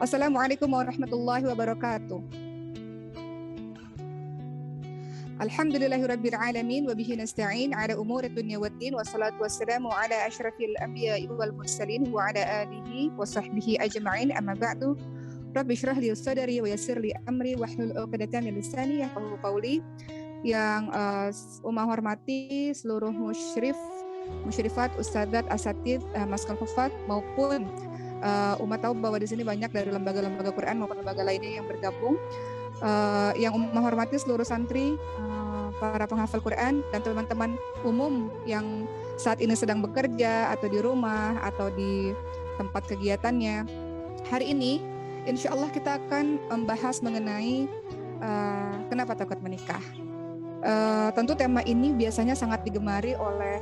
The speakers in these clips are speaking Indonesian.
Assalamualaikum warahmatullahi wabarakatuh. Alhamdulillahirabbil alamin wa bihi nasta'in ala umuri dunya waddin wassalatu wassalamu ala asyrafil anbiya'i wal mursalin wa ala alihi wa sahbihi ajma'in amma ba'du. Rabbi shrah li sadri wa yassir li amri wahlul 'uqdatam min lisani yafqahu qawli. Yang hormati seluruh musyrifat, ustadzat, asatid, maskal hufat maupun umat tahu bahwa di sini banyak dari lembaga-lembaga Quran maupun lembaga lainnya yang bergabung. Yang hormati seluruh santri, para penghafal Quran dan teman-teman umum yang saat ini sedang bekerja atau di rumah atau di tempat kegiatannya. Hari ini insya Allah kita akan membahas mengenai kenapa takut menikah. Tentu tema ini biasanya sangat digemari oleh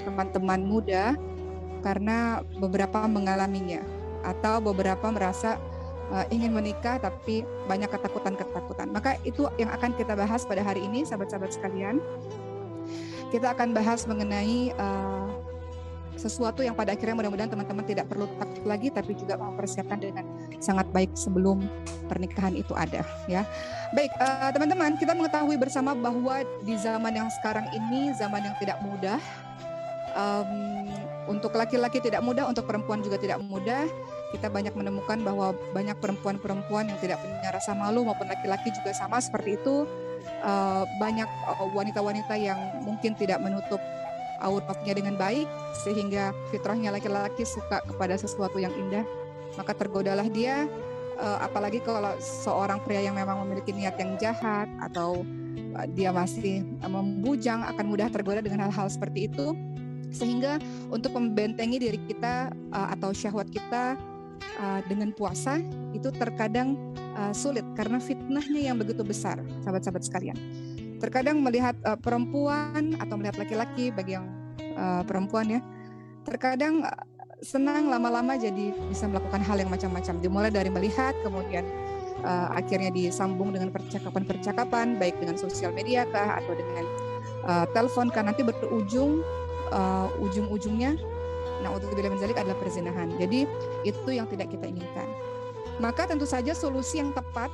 teman-teman muda karena beberapa mengalaminya atau beberapa merasa ingin menikah tapi banyak ketakutan. Maka itu yang akan kita bahas pada hari ini, sahabat-sahabat sekalian. Kita akan bahas mengenai sesuatu yang pada akhirnya mudah-mudahan teman-teman tidak perlu takut lagi, tapi juga mempersiapkan dengan sangat baik sebelum pernikahan itu ada, ya. Baik, teman-teman, kita mengetahui bersama bahwa di zaman yang sekarang ini zaman yang tidak mudah. Untuk laki-laki tidak mudah, untuk perempuan juga tidak mudah. Kita banyak menemukan bahwa banyak perempuan-perempuan yang tidak punya rasa malu maupun laki-laki juga sama seperti itu. Banyak wanita-wanita yang mungkin tidak menutup auratnya dengan baik sehingga fitrahnya laki-laki suka kepada sesuatu yang indah, maka tergodalah dia. Apalagi kalau seorang pria yang memang memiliki niat yang jahat atau dia masih membujang, akan mudah tergoda dengan hal-hal seperti itu. Sehingga untuk membentengi diri kita atau syahwat kita dengan puasa itu terkadang sulit karena fitnahnya yang begitu besar, sahabat-sahabat sekalian. Terkadang melihat perempuan atau melihat laki-laki, bagi yang perempuan ya, terkadang senang lama-lama jadi bisa melakukan hal yang macam-macam. Dimulai dari melihat, kemudian akhirnya disambung dengan percakapan-percakapan, baik dengan sosial media kah atau dengan telepon kah, nanti berujung ujung-ujungnya na'udzubillah min dzalik adalah perzinahan. Jadi itu yang tidak kita inginkan. Maka tentu saja solusi yang tepat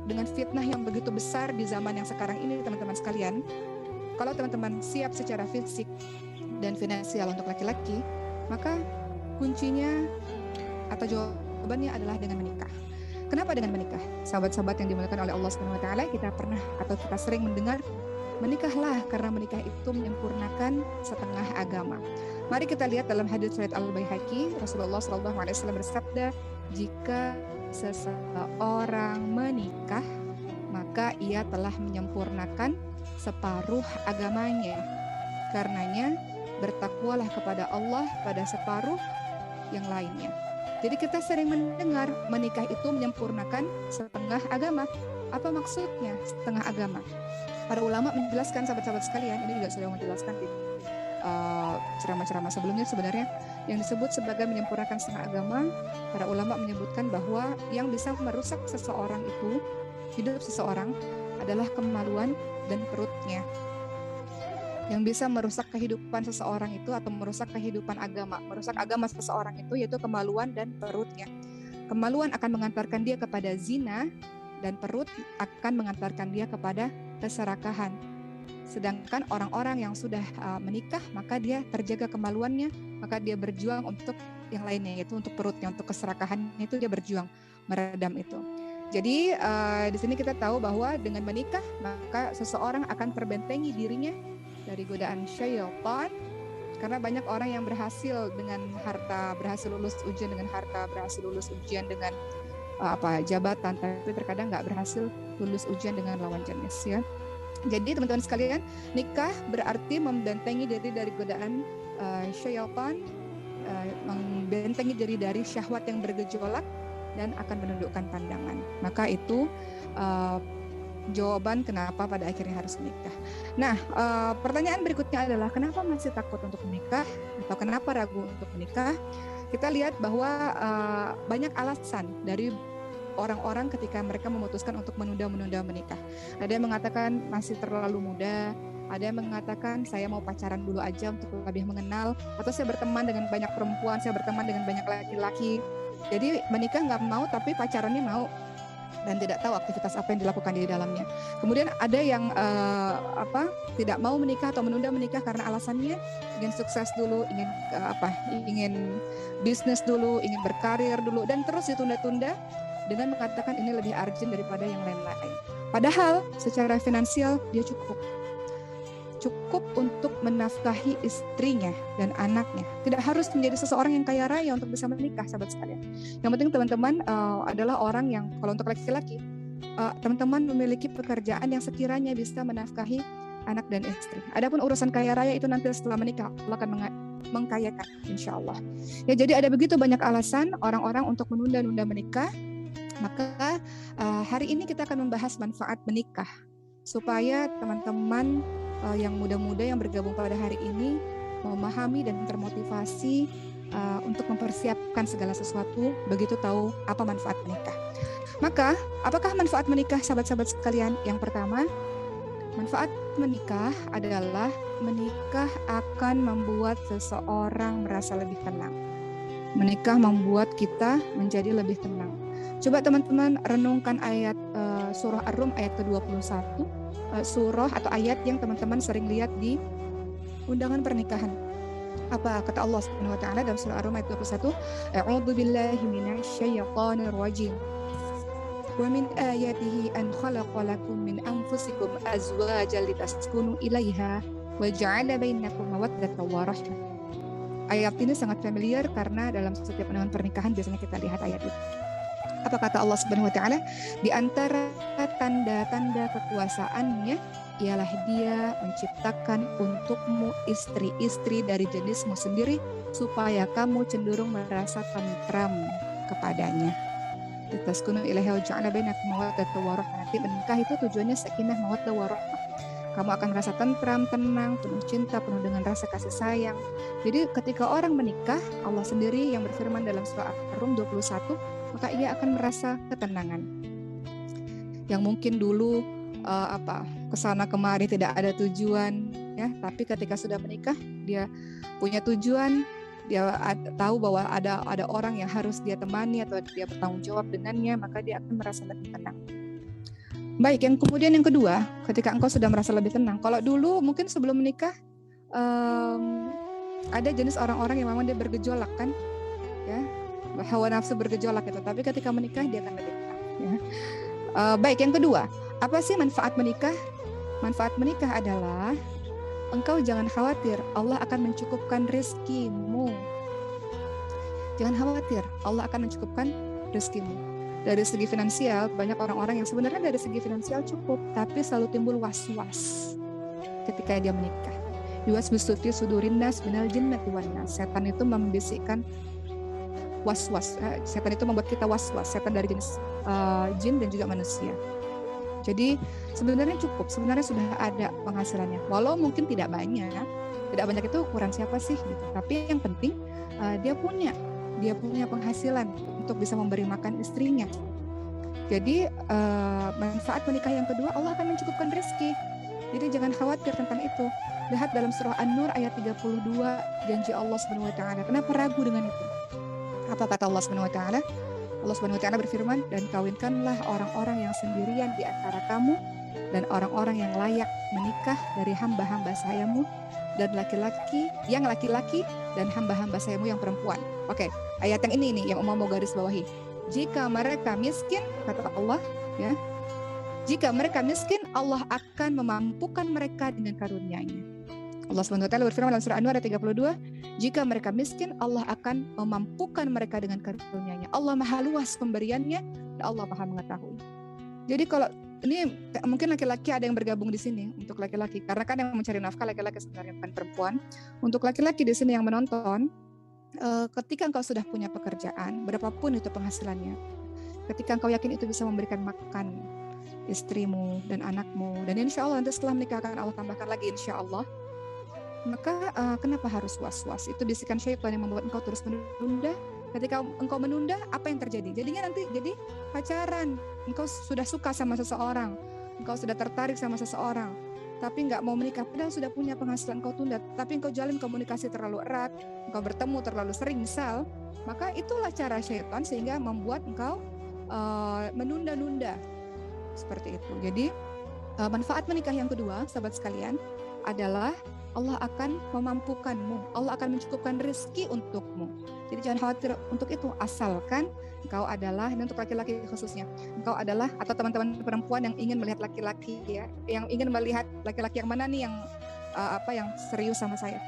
dengan fitnah yang begitu besar di zaman yang sekarang ini, teman-teman sekalian, kalau teman-teman siap secara fisik dan finansial untuk laki-laki, maka kuncinya atau jawabannya adalah dengan menikah. Kenapa dengan menikah? Sahabat-sahabat yang dimuliakan oleh Allah Subhanahu wa taala, kita pernah atau kita sering mendengar, menikahlah karena menikah itu menyempurnakan setengah agama. Mari kita lihat dalam hadits riwayat Al-Baihaqi, Rasulullah SAW bersabda, jika seseorang menikah, maka ia telah menyempurnakan separuh agamanya. Karenanya bertakwalah kepada Allah pada separuh yang lainnya. Jadi kita sering mendengar menikah itu menyempurnakan setengah agama. Apa maksudnya setengah agama? Para ulama menjelaskan, sahabat-sahabat sekalian, ini juga sudah menjelaskan di ceramah-ceramah sebelumnya, sebenarnya yang disebut sebagai menyempurnakan setengah agama, para ulama menyebutkan bahwa yang bisa merusak seseorang itu, hidup seseorang, adalah kemaluan dan perutnya. Yang bisa merusak kehidupan seseorang itu atau merusak kehidupan agama, merusak agama seseorang itu yaitu kemaluan dan perutnya. Kemaluan akan mengantarkan dia kepada zina dan perut akan mengantarkan dia kepada keserakahan. Sedangkan orang-orang yang sudah menikah, maka dia terjaga kemaluannya, maka dia berjuang untuk yang lainnya, yaitu untuk perutnya, untuk keserakahan itu dia berjuang meredam itu. Jadi di sini kita tahu bahwa dengan menikah maka seseorang akan terbentengi dirinya dari godaan syaitan, karena banyak orang yang berhasil dengan harta, berhasil lulus ujian dengan harta, berhasil lulus ujian dengan jabatan, tapi terkadang nggak berhasil lulus ujian dengan lawan jenis, ya. Jadi teman-teman sekalian, nikah berarti membentengi diri dari godaan syaitan, membentengi diri dari syahwat yang bergejolak dan akan menundukkan pandangan. Maka itu jawaban kenapa pada akhirnya harus menikah. Nah, pertanyaan berikutnya adalah kenapa masih takut untuk menikah atau kenapa ragu untuk menikah? Kita lihat bahwa banyak alasan dari orang-orang ketika mereka memutuskan untuk menunda-menunda menikah. Ada yang mengatakan masih terlalu muda, ada yang mengatakan saya mau pacaran dulu aja untuk lebih mengenal, atau saya berteman dengan banyak perempuan, saya berteman dengan banyak laki-laki, Jadi menikah nggak mau tapi pacarannya mau dan tidak tahu aktivitas apa yang dilakukan di dalamnya. Kemudian ada yang tidak mau menikah atau menunda menikah karena alasannya ingin sukses dulu, ingin bisnis dulu, ingin berkarir dulu, dan terus ditunda-tunda dengan mengatakan ini lebih urgent daripada yang lain-lain. Padahal secara finansial dia cukup untuk menafkahi istrinya dan anaknya. Tidak harus menjadi seseorang yang kaya raya untuk bisa menikah, sahabat sekalian. Yang penting teman-teman adalah orang yang, kalau untuk laki-laki, teman-teman memiliki pekerjaan yang sekiranya bisa menafkahi anak dan istri. Adapun urusan kaya raya itu nanti setelah menikah Allah akan mengkayakan, insya Allah. Ya, jadi ada begitu banyak alasan orang-orang untuk menunda-nunda menikah. Maka hari ini kita akan membahas manfaat menikah supaya teman-teman yang muda-muda yang bergabung pada hari ini memahami dan termotivasi untuk mempersiapkan segala sesuatu, begitu tahu apa manfaat menikah. Maka, apakah manfaat menikah, sahabat-sahabat sekalian? Yang pertama, manfaat menikah adalah menikah akan membuat seseorang merasa lebih tenang. Menikah membuat kita menjadi lebih tenang. Coba teman-teman renungkan ayat surah Ar-Rum ayat ke-21, surah atau ayat yang teman-teman sering lihat di undangan pernikahan. Apa kata Allah Subhanahu wa taala dalam surah Ar-Rum ayat 21? A'udzu billahi minasyaitonir rajim. Wa min ayatihi an khalaqa lakum min anfusikum azwajan litaskunu ilaiha wa ja'ala bainakum mawaddatan wa rahmah. Ayat ini sangat familiar karena dalam setiap undangan pernikahan biasanya kita lihat ayat itu. Apa kata Allah Subhanahu wa taala? Di antara tanda-tanda kekuasaannya ialah Dia menciptakan untukmu istri-istri dari jenismu sendiri supaya kamu cenderung merasa tentram kepadanya. Litaskunu ilaiha wa ja'ala bainakum mawaddatan wa rahmah. Nanti menikah itu tujuannya sakinah mawaddah wa rahmah. Kamu akan merasa tentram, tenang, penuh cinta, penuh dengan rasa kasih sayang. Jadi ketika orang menikah, Allah sendiri yang berfirman dalam surah Ar-Rum 21, maka ia akan merasa ketenangan. Yang mungkin dulu kesana kemari tidak ada tujuan, ya, tapi ketika sudah menikah dia punya tujuan, dia tahu bahwa ada orang yang harus dia temani atau dia bertanggung jawab dengannya, maka dia akan merasa lebih tenang. Baik, kemudian yang kedua, ketika engkau sudah merasa lebih tenang. Kalau dulu mungkin sebelum menikah ada jenis orang-orang yang memang dia bergejolak kan, ya, hawa nafsu bergejolak itu. Tapi ketika menikah dia akan lebih tenang. Ya. Baik, yang kedua, apa sih manfaat menikah? Manfaat menikah adalah engkau jangan khawatir, Allah akan mencukupkan rezekimu. Jangan khawatir, Allah akan mencukupkan rezekimu. Dari segi finansial, banyak orang-orang yang sebenarnya dari segi finansial cukup, tapi selalu timbul was-was ketika dia menikah. Yuwaswisu fi sudurin nas minal jinnati wan nas. Setan itu membisikkan was-was. Setan itu membuat kita was-was. Setan dari jenis jin dan juga manusia. Jadi sebenarnya cukup, sebenarnya sudah ada penghasilannya. Walau mungkin tidak banyak itu ukuran siapa sih? Gitu. Tapi yang penting dia punya penghasilan untuk bisa memberi makan istrinya. Jadi manfaat menikah yang kedua, Allah akan mencukupkan rezeki. Jadi jangan khawatir tentang itu. Lihat dalam surah An-Nur ayat 32, janji Allah Subhanahu wa taala. Kenapa ragu dengan itu? Apa kata Allah Subhanahu wa taala? Allah Subhanahu wa taala berfirman, dan kawinkanlah orang-orang yang sendirian di antara kamu dan orang-orang yang layak menikah dari hamba-hamba sayamu dan laki-laki dan hamba-hamba sayamu yang perempuan. Oke, ayat yang ini nih yang mau garis bawahi. Jika mereka miskin, kata Allah, ya. Jika mereka miskin, Allah akan memampukan mereka dengan karunia-Nya. Allah SWT berfirman dalam surah An-Nur ayat 32, jika mereka miskin, Allah akan memampukan mereka dengan karunia-Nya. Allah maha luas pemberiannya dan Allah maha mengetahui. Jadi kalau ini mungkin laki-laki ada yang bergabung di sini untuk laki-laki, karena kan yang mencari nafkah laki-laki sebenarnya bukan perempuan. Untuk laki-laki di sini yang menonton, ketika engkau sudah punya pekerjaan, berapapun itu penghasilannya, ketika engkau yakin itu bisa memberikan makan istrimu dan anakmu, dan insya Allah nanti setelah menikah akan Allah tambahkan lagi insya Allah, maka kenapa harus was-was? Itu bisikan syaitan yang membuat engkau terus menunda. Ketika engkau menunda, apa yang terjadi? Jadinya nanti jadi pacaran. Engkau sudah suka sama seseorang, engkau sudah tertarik sama seseorang, tapi nggak mau menikah, padahal sudah punya penghasilan kau tunda, tapi engkau jalin komunikasi terlalu erat, engkau bertemu terlalu sering misal, maka itulah cara syaitan sehingga membuat engkau menunda-nunda seperti itu. Jadi manfaat menikah yang kedua, sahabat sekalian, adalah Allah akan memampukanmu, Allah akan mencukupkan rezeki untukmu. Jadi jangan khawatir untuk itu, asalkan engkau adalah, ini untuk laki-laki khususnya, engkau adalah, atau teman-teman perempuan yang ingin melihat laki-laki ya, yang ingin melihat laki-laki yang mana nih yang yang serius sama saya.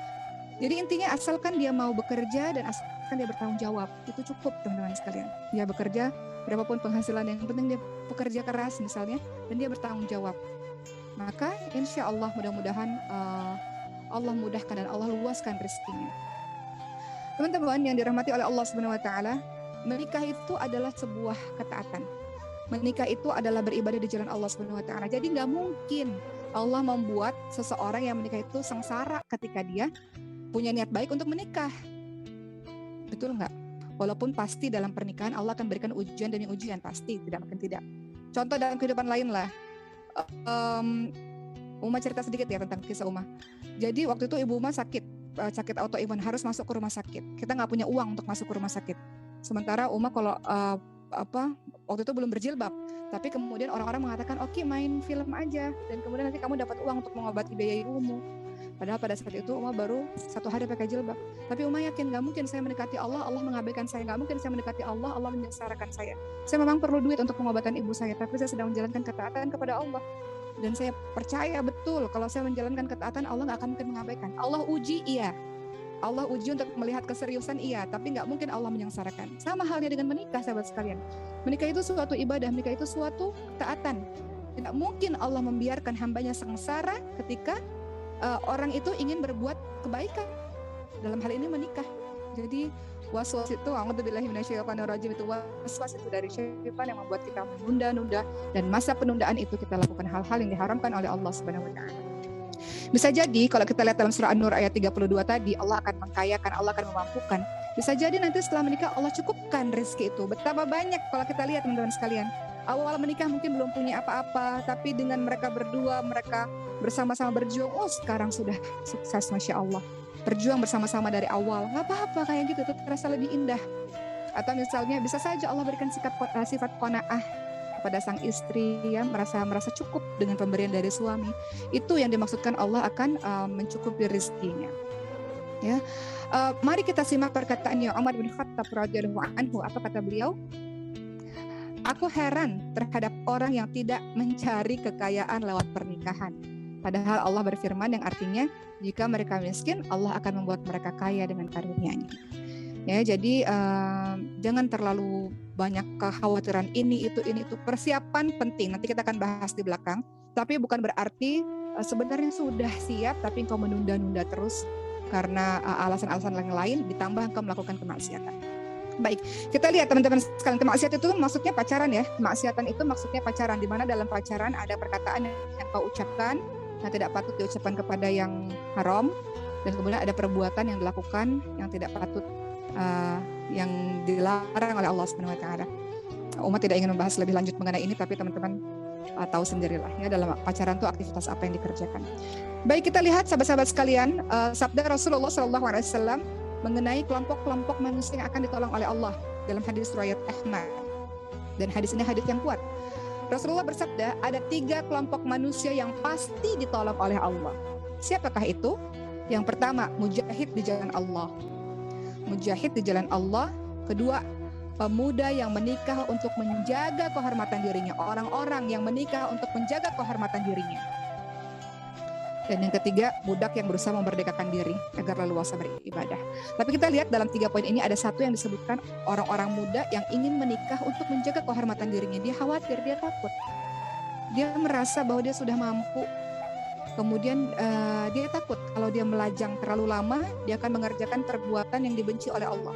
Jadi intinya asalkan dia mau bekerja dan asalkan dia bertanggung jawab, itu cukup teman-teman sekalian. Dia bekerja, berapapun penghasilan, yang penting dia bekerja keras misalnya, dan dia bertanggung jawab. Maka insya Allah mudah-mudahan Allah mudahkan dan Allah luaskan rezekinya. Teman-teman yang dirahmati oleh Allah Subhanahu wa taala, menikah itu adalah sebuah ketaatan. Menikah itu adalah beribadah di jalan Allah Subhanahu wa taala. Jadi enggak mungkin Allah membuat seseorang yang menikah itu sengsara ketika dia punya niat baik untuk menikah. Betul enggak? Walaupun pasti dalam pernikahan Allah akan berikan ujian demi ujian, pasti, tidak mungkin tidak. Contoh dalam kehidupan lain lah. Uma cerita sedikit ya tentang kisah Uma. Jadi waktu itu ibu Uma sakit autoimun, harus masuk ke rumah sakit. Kita nggak punya uang untuk masuk ke rumah sakit. Sementara Uma kalau waktu itu belum berjilbab, tapi kemudian orang-orang mengatakan oke, main film aja dan kemudian nanti kamu dapat uang untuk mengobati biaya ibumu. Padahal pada saat itu Uma baru 1 hari pakai jilbab. Tapi Uma yakin nggak mungkin saya mendekati Allah, Allah mengabaikan saya. Nggak mungkin saya mendekati Allah, Allah menyengsarakan saya. Saya memang perlu duit untuk pengobatan ibu saya, tapi saya sedang menjalankan ketaatan kepada Allah. Dan saya percaya betul kalau saya menjalankan ketaatan, Allah nggak akan mungkin mengabaikan. Allah uji, iya. Allah uji untuk melihat keseriusan, iya. Tapi nggak mungkin Allah menyengsarakan. Sama halnya dengan menikah, sahabat sekalian. Menikah itu suatu ibadah, menikah itu suatu ketaatan. Tidak mungkin Allah membiarkan hambanya sengsara ketika orang itu ingin berbuat kebaikan. Dalam hal ini menikah. Jadi waswas itu, a'udzubillahi minasyaitonirrajim, itu waswas itu dari syaitan yang membuat kita menunda-nunda, dan masa penundaan itu kita lakukan hal-hal yang diharamkan oleh Allah Subhanahu wa taala. Bisa jadi kalau kita lihat dalam surah An-Nur ayat 32 tadi, Allah akan mengkayakan, Allah akan memampukan. Bisa jadi nanti setelah menikah Allah cukupkan rezeki itu. Betapa banyak kalau kita lihat teman-teman sekalian. Awal menikah mungkin belum punya apa-apa, tapi dengan mereka berdua, mereka bersama-sama berjuang, sekarang sudah sukses, Masya Allah. Berjuang bersama-sama dari awal, nggak apa-apa kayak gitu, itu terasa lebih indah. Atau misalnya bisa saja Allah berikan sifat qanaah kepada sang istri, ya, merasa cukup dengan pemberian dari suami. Itu yang dimaksudkan Allah akan mencukupi rezekinya. Ya, mari kita simak perkataannya Umar bin Khattab radhiyallahu anhu. Apa kata beliau? Aku heran terhadap orang yang tidak mencari kekayaan lewat pernikahan. Padahal Allah berfirman yang artinya jika mereka miskin, Allah akan membuat mereka kaya dengan karunia-Nya. Ya, jadi jangan terlalu banyak kekhawatiran ini itu. Persiapan penting. Nanti kita akan bahas di belakang. Tapi bukan berarti sebenarnya sudah siap, tapi engkau menunda-nunda terus karena alasan-alasan lain, ditambah engkau melakukan kemaksiatan. Baik, kita lihat teman-teman sekalian, kemaksiatan itu maksudnya pacaran ya. Kemaksiatan itu maksudnya pacaran, di mana dalam pacaran ada perkataan yang kau ucapkan yang tidak patut diucapkan kepada yang haram, dan kemudian ada perbuatan yang dilakukan yang tidak patut, yang dilarang oleh Allah Subhanahu wa taala. Umat tidak ingin membahas lebih lanjut mengenai ini, tapi teman-teman tahu sendirilah ya, dalam pacaran itu aktivitas apa yang dikerjakan. Baik, kita lihat sahabat-sahabat sekalian, sabda Rasulullah SAW mengenai kelompok-kelompok manusia yang akan ditolong oleh Allah dalam hadis riwayat Ahmad. Dan hadis ini hadis yang kuat. Rasulullah bersabda, ada 3 kelompok manusia yang pasti ditolong oleh Allah. Siapakah itu? Yang pertama, mujahid di jalan Allah. Mujahid di jalan Allah. Kedua, pemuda yang menikah untuk menjaga kehormatan dirinya. Orang-orang yang menikah untuk menjaga kehormatan dirinya. Dan yang ketiga, budak yang berusaha memerdekakan diri agar leluasa beribadah. Tapi kita lihat dalam 3 poin ini ada satu yang disebutkan, orang-orang muda yang ingin menikah untuk menjaga kehormatan dirinya. Dia khawatir, dia takut. Dia merasa bahwa dia sudah mampu. Kemudian dia takut kalau dia melajang terlalu lama, dia akan mengerjakan perbuatan yang dibenci oleh Allah.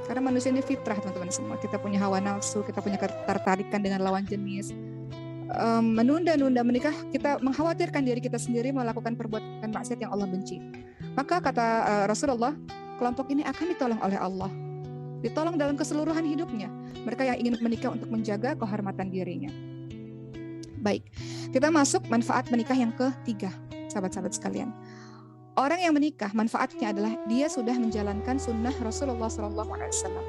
Karena manusia ini fitrah, teman-teman semua. Kita punya hawa nafsu, kita punya ketertarikan dengan lawan jenis. Menunda-nunda menikah, kita mengkhawatirkan diri kita sendiri melakukan perbuatan maksiat yang Allah benci. Maka kata Rasulullah, kelompok ini akan ditolong oleh Allah. Ditolong dalam keseluruhan hidupnya. Mereka yang ingin menikah untuk menjaga kehormatan dirinya. Baik, kita masuk manfaat menikah yang ketiga. sahabat-sahabat sekalian. Orang yang menikah manfaatnya adalah dia sudah menjalankan sunnah Rasulullah SAW.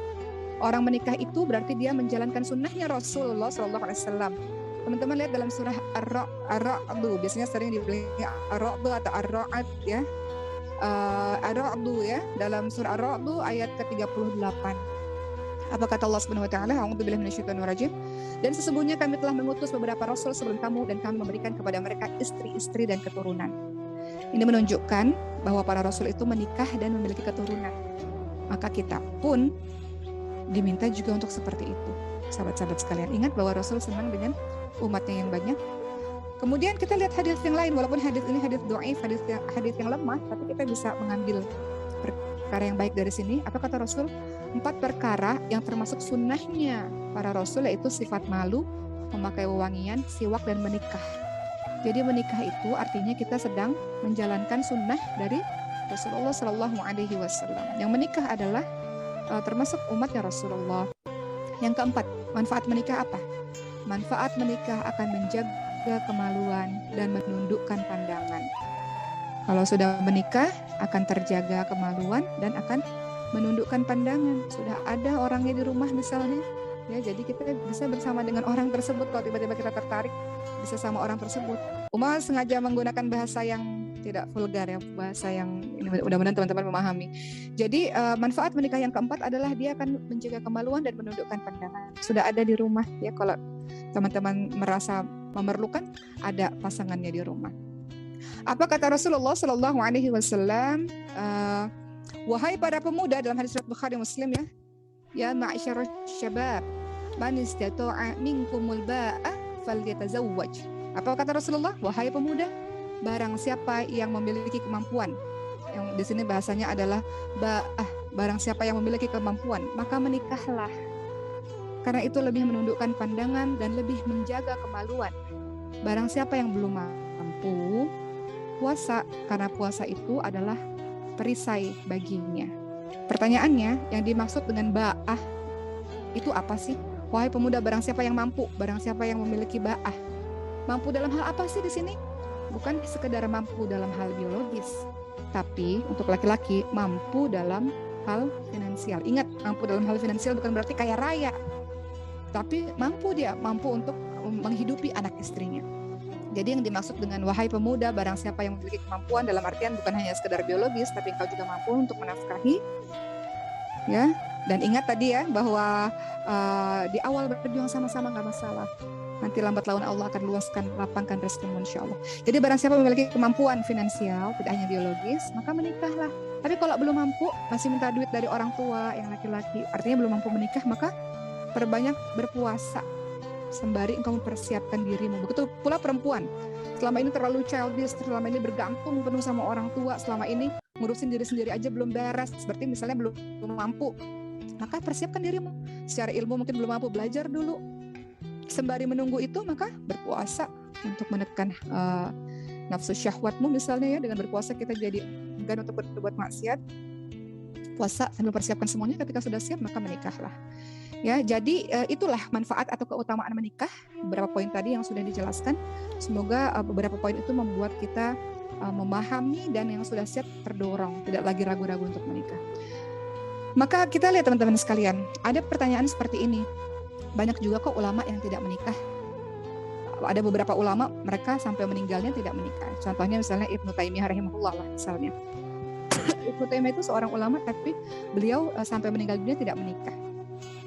Orang menikah itu berarti dia menjalankan sunnahnya Rasulullah SAW. Teman-teman lihat dalam surah Ar-Ra'd, biasanya sering dibilang Ar-Ra'd atau Ar-Ra'd ya. Ar-Ra'd ya, dalam surah Ar-Ra'd ayat ke-38. Apa kata Allah Subhanahu wa taala? A'udzubillahi minasyaitonir rajim. Dan sesungguhnya kami telah mengutus beberapa rasul sebelum kamu dan kami memberikan kepada mereka istri-istri dan keturunan. Ini menunjukkan bahwa para rasul itu menikah dan memiliki keturunan. Maka kita pun diminta juga untuk seperti itu. Sahabat-sahabat sekalian, ingat bahwa Rasul senang dengan umatnya yang banyak. Kemudian kita lihat hadis yang lain, walaupun hadis ini hadis dhaif, hadis yang lemah, tapi kita bisa mengambil perkara yang baik dari sini. Apa kata Rasul? 4 perkara yang termasuk sunnahnya para Rasul, yaitu sifat malu, memakai wewangian, siwak, dan menikah. Jadi menikah itu artinya kita sedang menjalankan sunnah dari Rasulullah SAW. Yang menikah adalah termasuk umatnya Rasulullah. Yang keempat, manfaat menikah apa? Manfaat menikah akan menjaga kemaluan dan menundukkan pandangan. Kalau sudah menikah akan terjaga kemaluan dan akan menundukkan pandangan. Sudah ada orangnya di rumah misalnya, ya, jadi kita bisa bersama dengan orang tersebut. Kalau tiba-tiba kita tertarik bisa sama orang tersebut. Umar sengaja menggunakan bahasa yang tidak vulgar ya, bahasa yang ini mudah-mudahan teman-teman memahami. Jadi manfaat menikah yang keempat adalah dia akan menjaga kemaluan dan menundukkan pandangan. Sudah ada di rumah ya, kalau teman-teman merasa memerlukan, ada pasangannya di rumah. Apa kata Rasulullah SAW? Wahai para pemuda, dalam hadis riwayat Bukhari Muslim ya, ya ma'syarasy syabab, man istata'a minkumul ba'a falyatazawwaj. Apa kata Rasulullah? Wahai pemuda, barang siapa yang memiliki kemampuan, yang di sini bahasanya adalah ba'ah, barang siapa yang memiliki kemampuan, maka menikahlah. Karena itu lebih menundukkan pandangan dan lebih menjaga kemaluan. Barang siapa yang belum mampu, puasa, karena puasa itu adalah perisai baginya. Pertanyaannya, yang dimaksud dengan ba'ah itu apa sih? Wahai pemuda, barang siapa yang mampu, barang siapa yang memiliki ba'ah. Mampu dalam hal apa sih di sini? Bukan sekedar mampu dalam hal biologis, tapi untuk laki-laki mampu dalam hal finansial. Ingat, mampu dalam hal finansial bukan berarti kaya raya, tapi mampu untuk menghidupi anak istrinya. Jadi yang dimaksud dengan wahai pemuda, barang siapa yang memiliki kemampuan, dalam artian bukan hanya sekedar biologis, tapi engkau juga mampu untuk menafkahi, ya. Dan ingat tadi ya bahwa di awal berjuang sama-sama nggak masalah. Nanti lambat laun Allah akan luaskan, lapangkan rezekimu insya Allah. Jadi barang siapa memiliki kemampuan finansial, tidak hanya biologis, maka menikahlah. Tapi kalau belum mampu, masih minta duit dari orang tua yang laki-laki, artinya belum mampu menikah, maka perbanyak berpuasa sembari engkau mempersiapkan dirimu. Begitu pula perempuan, selama ini terlalu childish, selama ini bergantung penuh sama orang tua, selama ini ngurusin diri sendiri aja belum beres, seperti misalnya belum mampu, maka persiapkan dirimu. Secara ilmu mungkin belum mampu, belajar dulu. Sembari menunggu itu, maka berpuasa untuk menekan nafsu syahwatmu misalnya ya. Dengan berpuasa kita jadi enggan untuk berbuat maksiat. Puasa sambil persiapkan semuanya, ketika sudah siap maka menikahlah. Ya, jadi itulah manfaat atau keutamaan menikah. Beberapa poin tadi yang sudah dijelaskan. Semoga beberapa poin itu membuat kita memahami dan yang sudah siap terdorong, tidak lagi ragu-ragu untuk menikah. Maka kita lihat teman-teman sekalian, ada pertanyaan seperti ini. Banyak juga kok ulama yang tidak menikah. Ada beberapa ulama mereka sampai meninggalnya tidak menikah. Contohnya misalnya Ibnu Taimiyah rahimahullah lah misalnya. Ibnu Taimiyah itu seorang ulama tapi beliau sampai meninggal dunia tidak menikah.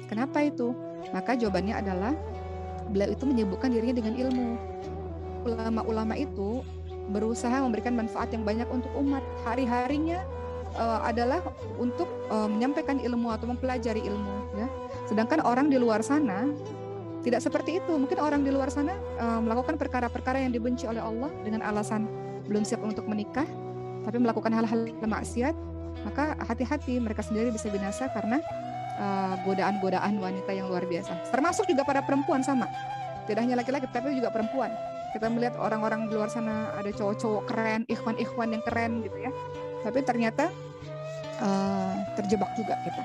Kenapa itu? Maka jawabannya adalah beliau itu menyibukkan dirinya dengan ilmu. Ulama-ulama itu berusaha memberikan manfaat yang banyak untuk umat. Hari-harinya adalah untuk menyampaikan ilmu atau mempelajari ilmu ya. Sedangkan orang di luar sana tidak seperti itu. Mungkin orang di luar sana melakukan perkara-perkara yang dibenci oleh Allah dengan alasan belum siap untuk menikah, tapi melakukan hal-hal maksiat, maka hati-hati, mereka sendiri bisa binasa karena godaan-godaan wanita yang luar biasa. Termasuk juga para perempuan sama. Tidak hanya laki-laki tapi juga perempuan. Kita melihat orang-orang di luar sana ada cowok-cowok keren, ikhwan-ikhwan yang keren gitu ya. Tapi ternyata terjebak juga kita.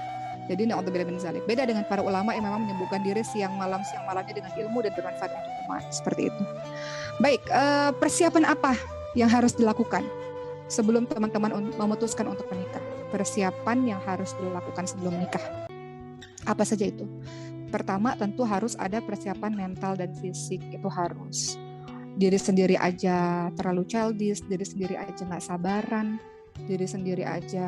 Jadi na'udzubillah min dzalik. Beda dengan para ulama yang memang menyibukkan diri siang malamnya dengan ilmu dan bermanfaat untuk umat. Seperti itu. Baik, persiapan apa yang harus dilakukan sebelum teman-teman memutuskan untuk menikah. Persiapan yang harus dilakukan sebelum menikah. Apa saja itu? Pertama, tentu harus ada persiapan mental dan fisik, itu harus. Diri sendiri aja terlalu childish, diri sendiri aja nggak sabaran, diri sendiri aja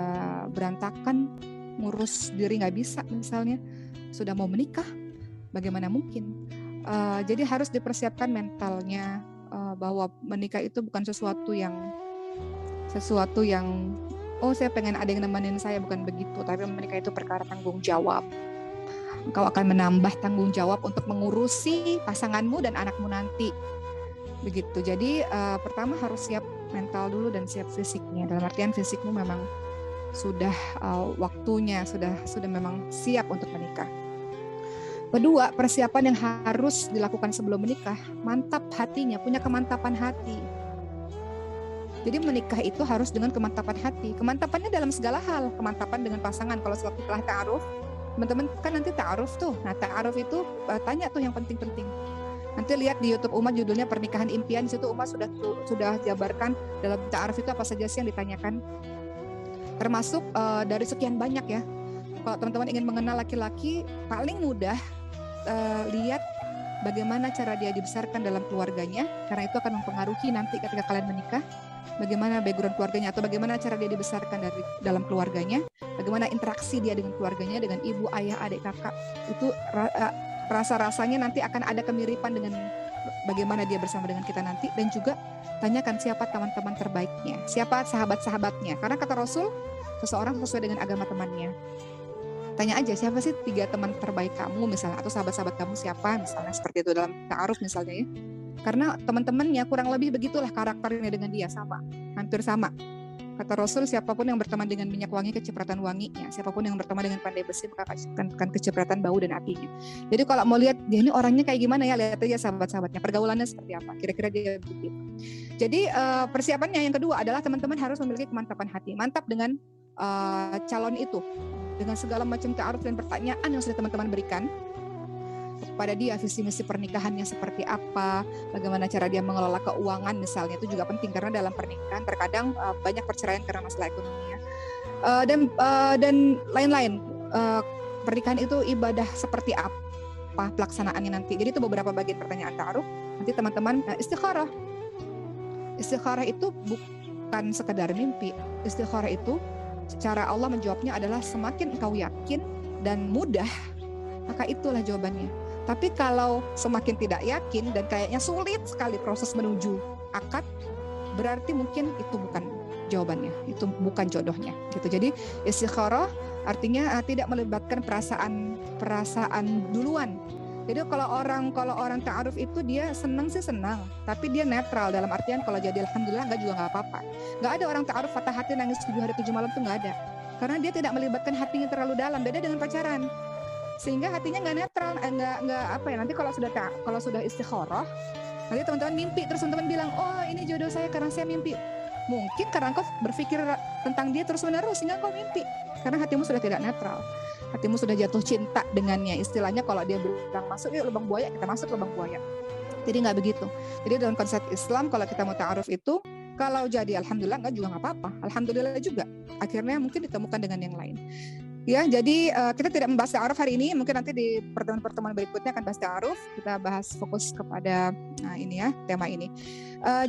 berantakan, ngurus diri nggak bisa misalnya, sudah mau menikah, bagaimana mungkin? Jadi harus dipersiapkan mentalnya, bahwa menikah itu bukan sesuatu yang oh saya pengen ada yang nemenin saya, bukan begitu. Tapi menikah itu perkara tanggung jawab. Engkau akan menambah tanggung jawab untuk mengurusi pasanganmu dan anakmu nanti. Begitu. Jadi pertama harus siap mental dulu dan siap fisiknya. Dalam artian fisikmu memang sudah waktunya, sudah memang siap untuk menikah. Kedua, persiapan yang harus dilakukan sebelum menikah, mantap hatinya, punya kemantapan hati. Jadi menikah itu harus dengan kemantapan hati. Kemantapannya dalam segala hal. Kemantapan dengan pasangan. Kalau setelah ta'aruf, teman-teman kan nanti ta'aruf tuh. Nah ta'aruf itu tanya tuh yang penting-penting. Nanti lihat di YouTube Uma judulnya Pernikahan Impian. Di situ Uma sudah jabarkan dalam ta'aruf itu apa saja sih yang ditanyakan. Termasuk dari sekian banyak ya. Kalau teman-teman ingin mengenal laki-laki, paling mudah lihat bagaimana cara dia dibesarkan dalam keluarganya. Karena itu akan mempengaruhi nanti ketika kalian menikah. Bagaimana background keluarganya atau bagaimana cara dia dibesarkan dari dalam keluarganya, bagaimana interaksi dia dengan keluarganya, dengan ibu, ayah, adik, kakak, itu rasa-rasanya nanti akan ada kemiripan dengan bagaimana dia bersama dengan kita nanti. Dan juga tanyakan siapa teman-teman terbaiknya, siapa sahabat-sahabatnya, karena kata Rasul, seseorang sesuai dengan agama temannya. Tanya aja siapa sih 3 teman terbaik kamu misalnya, atau sahabat-sahabat kamu siapa misalnya, seperti itu dalam ta'aruf misalnya ya. Karena teman-temannya kurang lebih begitulah karakternya dengan dia, sama, hampir sama. Kata Rasul, siapapun yang berteman dengan minyak wangi kecipratan wanginya, siapapun yang berteman dengan pandai besi maka akan kecipratan bau dan apinya. Jadi kalau mau lihat dia ini orangnya kayak gimana ya, lihat aja sahabat-sahabatnya, pergaulannya seperti apa, kira-kira dia begitu. Jadi persiapannya yang kedua adalah teman-teman harus memiliki kemantapan hati, mantap dengan calon itu, dengan segala macam ta'aruf dan pertanyaan yang sudah teman-teman berikan kepada dia, visi misi pernikahannya seperti apa, bagaimana cara dia mengelola keuangan misalnya, itu juga penting karena dalam pernikahan terkadang banyak perceraian karena masalah ekonomi ya. Dan lain-lain. Pernikahan itu ibadah seperti apa pelaksanaannya nanti. Jadi itu beberapa bagian pertanyaan ta'aruf. Nanti teman-teman istikharah. Istikharah itu bukan sekedar mimpi. Istikharah itu cara Allah menjawabnya adalah semakin engkau yakin dan mudah, maka itulah jawabannya. Tapi kalau semakin tidak yakin dan kayaknya sulit sekali proses menuju akad, berarti mungkin itu bukan jawabannya, itu bukan jodohnya gitu. Jadi istikharah artinya tidak melibatkan perasaan duluan. Jadi kalau orang ta'aruf itu dia senang sih senang, tapi dia netral dalam artian kalau jadi alhamdulillah enggak juga enggak apa-apa. Enggak ada orang ta'aruf patah hati nangis 7 hari 7 malam tuh enggak ada. Karena dia tidak melibatkan hatinya terlalu dalam, beda dengan pacaran. Sehingga hatinya nggak netral, nggak apa ya. Nanti kalau sudah istikharah, nanti teman-teman mimpi, terus teman-teman bilang, oh ini jodoh saya karena saya mimpi. Mungkin karena engkau berpikir tentang dia terus menerus sehingga engkau mimpi. Karena hatimu sudah tidak netral, hatimu sudah jatuh cinta dengannya. Istilahnya kalau dia bilang masuk yuk lubang buaya, kita masuk lubang buaya. Jadi nggak begitu. Jadi dalam konsep Islam kalau kita mau ta'aruf itu, kalau jadi alhamdulillah nggak juga nggak apa-apa. Alhamdulillah juga. Akhirnya mungkin ditemukan dengan yang lain. Ya, jadi kita tidak membahas ta'aruf hari ini, mungkin nanti di pertemuan berikutnya akan bahas ta'aruf. Kita bahas fokus kepada ini ya, tema ini.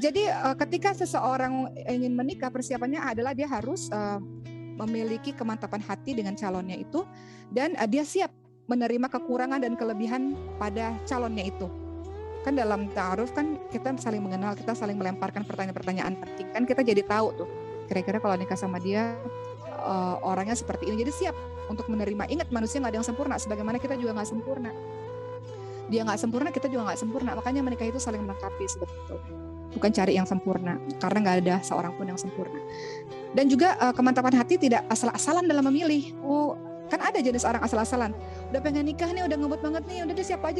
Jadi ketika seseorang ingin menikah, persiapannya adalah dia harus memiliki kemantapan hati dengan calonnya itu, dan dia siap menerima kekurangan dan kelebihan pada calonnya itu. Kan dalam ta'aruf kan kita saling mengenal, kita saling melemparkan pertanyaan-pertanyaan penting, kan kita jadi tahu tuh kira-kira kalau nikah sama dia orangnya seperti ini. Jadi siap untuk menerima. Ingat, manusia nggak ada yang sempurna, sebagaimana kita juga nggak sempurna. Dia nggak sempurna, kita juga nggak sempurna. Makanya menikah itu saling melengkapi sebetulnya, bukan cari yang sempurna, karena nggak ada seorang pun yang sempurna. Dan juga kemantapan hati tidak asal-asalan dalam memilih. Oh, kan ada jenis orang asal-asalan. Udah pengen nikah nih, udah ngebut banget nih, udah deh siapa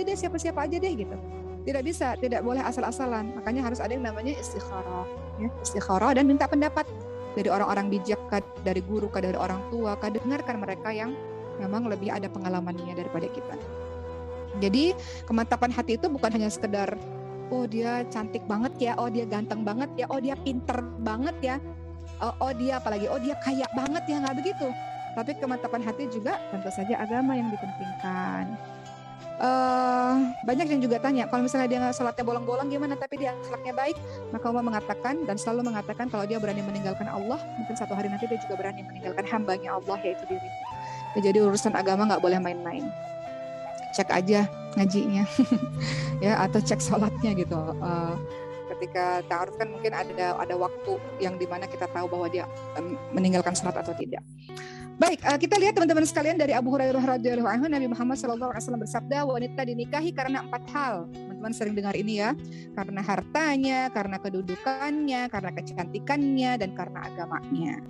aja deh gitu. Tidak bisa, tidak boleh asal-asalan. Makanya harus ada yang namanya istikharah, ya, istikharah dan minta pendapat dari orang-orang bijak, dari guru, dari orang tua, dengarkan mereka yang memang lebih ada pengalamannya daripada kita. Jadi kemantapan hati itu bukan hanya sekedar oh dia cantik banget ya, oh dia ganteng banget ya, oh dia pinter banget ya, oh dia apalagi, oh dia kaya banget ya, nggak begitu. Tapi kemantapan hati juga tentu saja agama yang dipentingkan. Banyak yang juga tanya, kalau misalnya dia salatnya bolong-bolong gimana, tapi dia akhlaknya baik, maka Umar mengatakan dan selalu mengatakan kalau dia berani meninggalkan Allah, mungkin satu hari nanti dia juga berani meninggalkan hambanya Allah, yaitu dirimu. Ya, jadi urusan agama nggak boleh main-main. Cek aja ngajinya, ya, atau cek sholatnya gitu. Ketika ta'aruf kan mungkin ada waktu yang dimana kita tahu bahwa dia meninggalkan sholat atau tidak. Baik, kita lihat teman-teman sekalian dari Abu Hurairah radhiyallahu anhu, Nabi Muhammad SAW bersabda, wanita dinikahi karena 4 hal. Teman-teman sering dengar ini ya, karena hartanya, karena kedudukannya, karena kecantikannya, dan karena agamanya.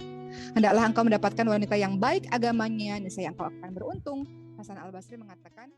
Hendaklah engkau mendapatkan wanita yang baik agamanya, niscaya engkau akan beruntung. Hasan Al-Basri mengatakan,